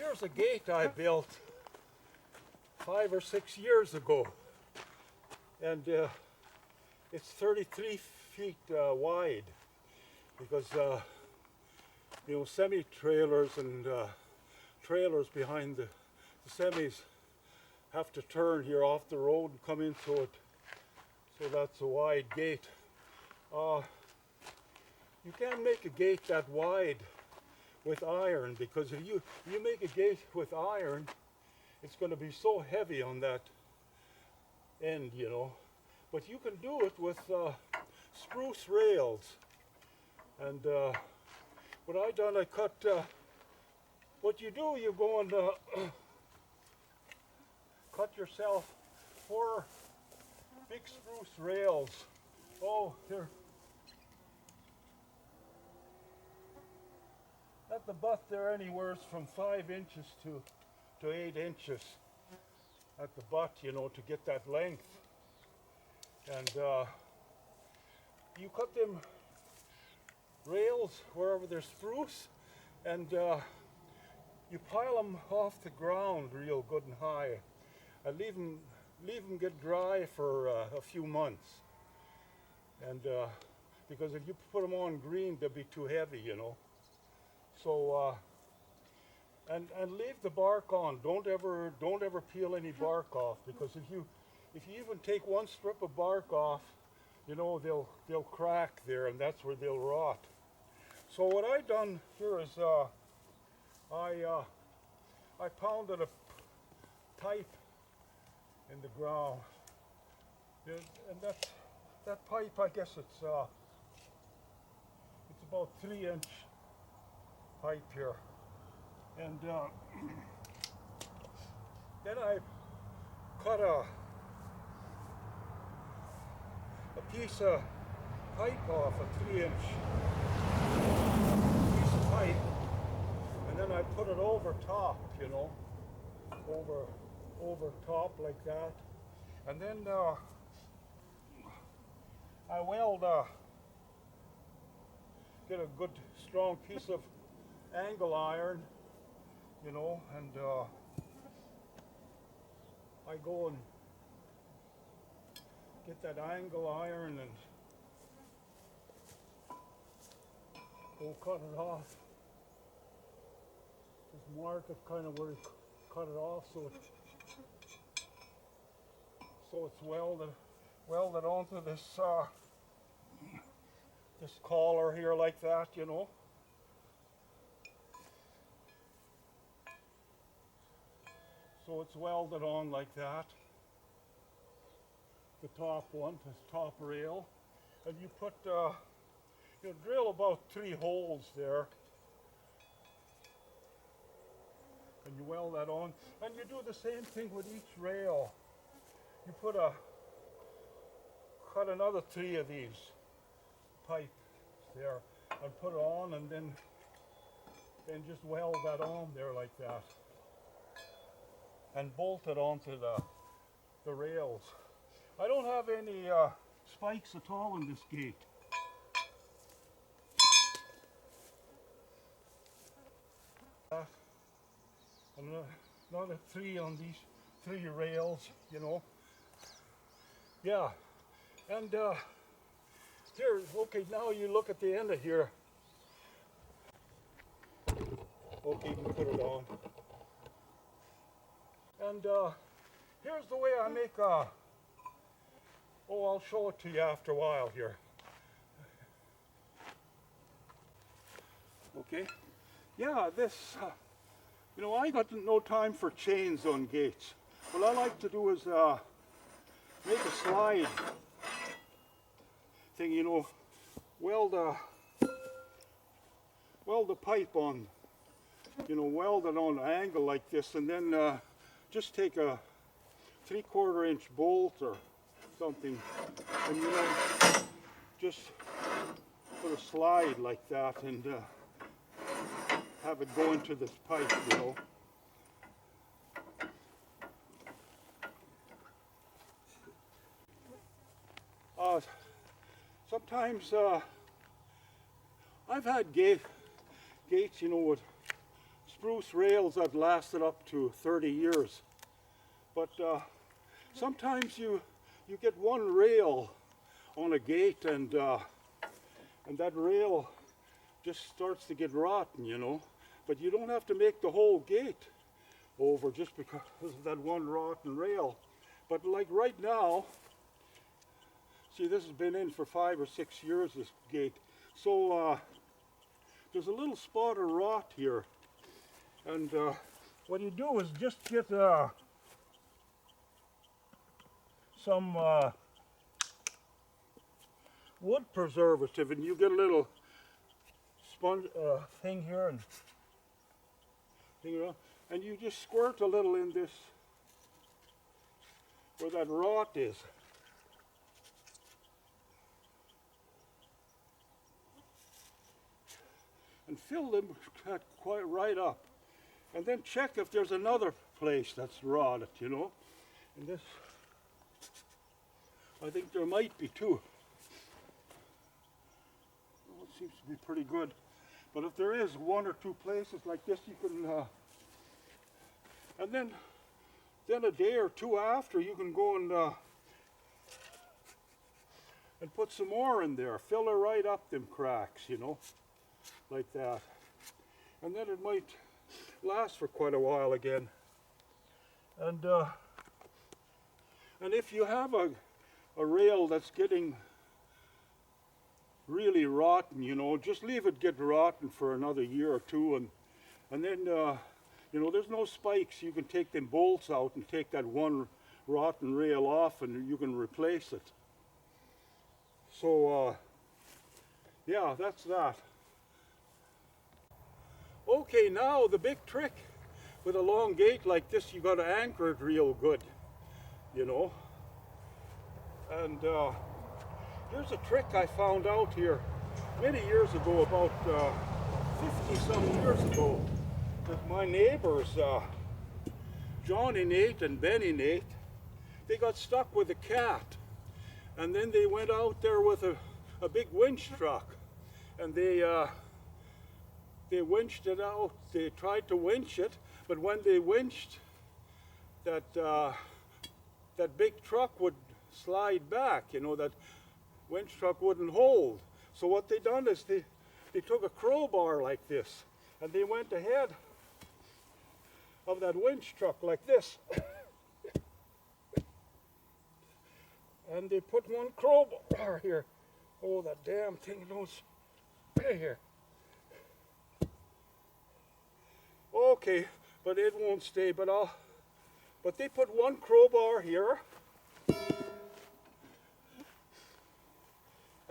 Here's a gate I built 5 or 6 years ago, and it's 33 feet wide because semi-trailers and trailers behind the semis have to turn here off the road and come into it, so that's a wide gate. You can't make a gate that wide with iron, because if you make a gate with iron, it's going to be so heavy on that end, But you can do it with spruce rails. And what I done, I cut. What you do, you go and cut yourself 4 big spruce rails. Oh, here. At the butt, they're anywhere from 5 inches to 8 inches at the butt, to get that length. And you cut them rails wherever there's spruce, and you pile them off the ground real good and high, and leave them get dry for a few months. And because if you put them on green, they'll be too heavy, So and leave the bark on. Don't ever peel any bark off, because if you even take one strip of bark off, they'll crack there, and that's where they'll rot. So what I done here is I pounded a pipe in the ground, and that pipe, I guess it's about 3-inch pipe here, and then I cut a piece of pipe off, a 3-inch piece of pipe, and then I put it over top, over top like that, and then I weld get a good strong piece of angle iron, and I go and get that angle iron and go cut it off. Just mark it kind of where you cut it off, so it's welded onto this this collar here like that, So it's welded on like that, the top one, the top rail, and you put, you drill about 3 holes there, and you weld that on, and you do the same thing with each rail. You cut another 3 of these pipes there, and put it on, and then just weld that on there like that, and bolt it onto the rails. I don't have any spikes at all in this gate. Another 3 on these 3 rails, Yeah, and here, okay, now you look at the end of here. Okay, you can put it on. And here's the way I make I'll show it to you after a while here. Okay, yeah, this, I got no time for chains on gates. What I like to do is make a slide thing, weld the pipe on, weld it on an angle like this, and then just take a 3/4 inch bolt or something, and just put a slide like that, and have it go into this pipe, Sometimes I've had gates, with spruce rails that lasted up to 30 years. But sometimes you get one rail on a gate and that rail just starts to get rotten, you know. But you don't have to make the whole gate over just because of that one rotten rail. But like right now, see, this has been in for 5 or 6 years, this gate. So there's a little spot of rot here. And what you do is just get some wood preservative, and you get a little sponge thing here, and you just squirt a little in this where that rot is. And fill them quite right up. And then check if there's another place that's rotted, you know. And this, I think there might be too. Well, it seems to be pretty good. But if there is 1 or 2 places like this, you can, and then a day or 2 after, you can go and put some more in there. Fill it right up them cracks, you know, like that. And then it might last for quite a while again. And if you have a rail that's getting really rotten, you know, just leave it get rotten for another year or 2, and then you know, there's no spikes. You can take them bolts out and take that one rotten rail off, and you can replace it. So yeah, that's that. Okay, now the big trick with a long gate like this, you got to anchor it real good, you know. And here's a trick I found out here many years ago, about 50-some years ago, that my neighbors, Johnny Nate and Benny Nate, they got stuck with a cat. And then they went out there with a big winch truck, and they winched it out. They tried to winch it, but when they winched, that big truck would slide back, you know, that winch truck wouldn't hold. So what they done is they took a crowbar like this, and they went ahead of that winch truck like this. And they put one crowbar here. Oh, that damn thing don't stay here. Okay, but it won't stay, but they put one crowbar here.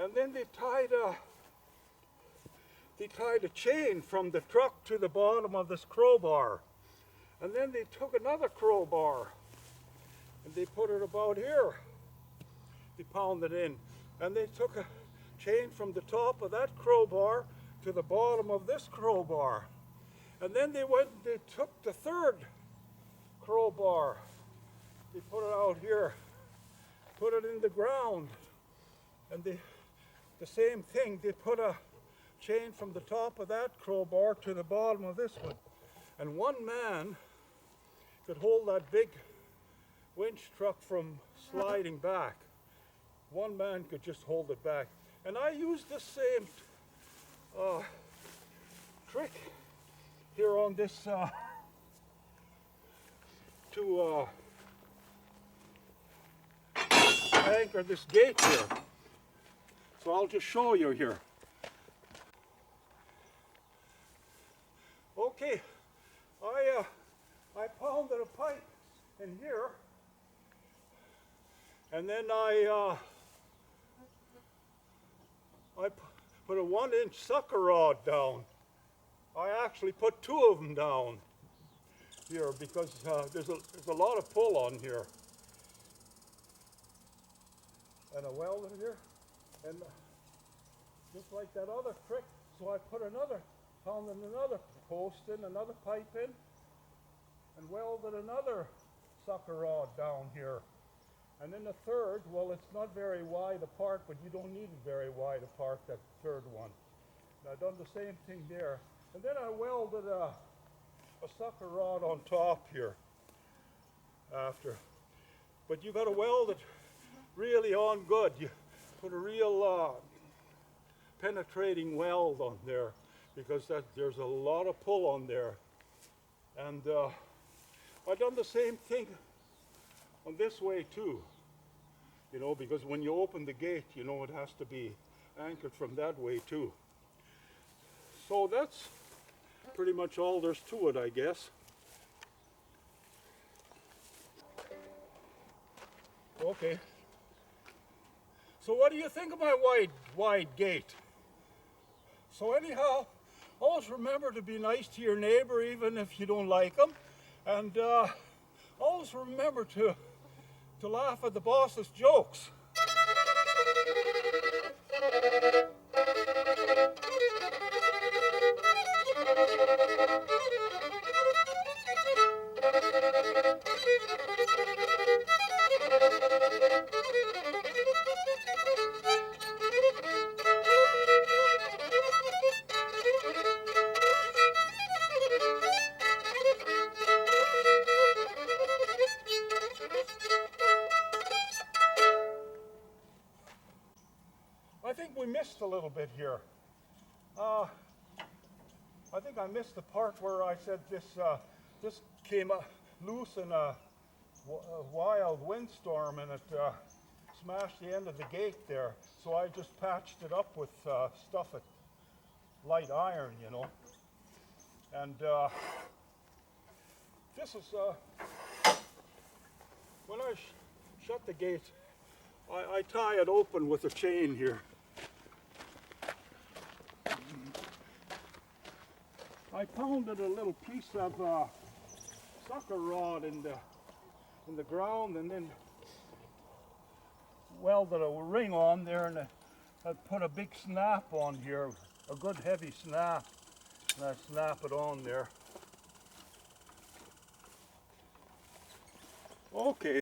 And then they tied a chain from the truck to the bottom of this crowbar. And then they took another crowbar and they put it about here. They pounded in. And they took a chain from the top of that crowbar to the bottom of this crowbar. And then they took the third crowbar. They put it out here, put it in the ground. And the same thing, they put a chain from the top of that crowbar to the bottom of this one. And one man could hold that big winch truck from sliding back. One man could just hold it back. And I used the same trick here on this to anchor this gate here. So I'll just show you here. Okay, I pounded a pipe in here, and then I put a 1-inch sucker rod down. I actually put 2 of them down here because there's a lot of pull on here. And I welded here, and just like that other trick, so I pounded another post in, another pipe in, and welded another sucker rod down here. And then the third, well, it's not very wide apart, but you don't need it very wide apart, that third one. And I've done the same thing there. And then I welded a sucker rod on top here after. But you got to weld it really on good. You put a real penetrating weld on there because there's a lot of pull on there. And I've done the same thing on this way too. You know, because when you open the gate, you know, it has to be anchored from that way too. So that's pretty much all there's to it, I guess. Okay. So what do you think of my wide gate? So anyhow, always remember to be nice to your neighbor even if you don't like them. And always remember to laugh at the boss's jokes. I think we missed a little bit here. I think I missed the part where I said this came loose in a wild windstorm and it smashed the end of the gate there. So I just patched it up with stuff at light iron, you know. And this is, when I shut the gate, I tie it open with a chain here. I pounded a little piece of sucker rod in the ground and then welded a ring on there, and I put a big snap on here, a good heavy snap, and I snap it on there. Okay.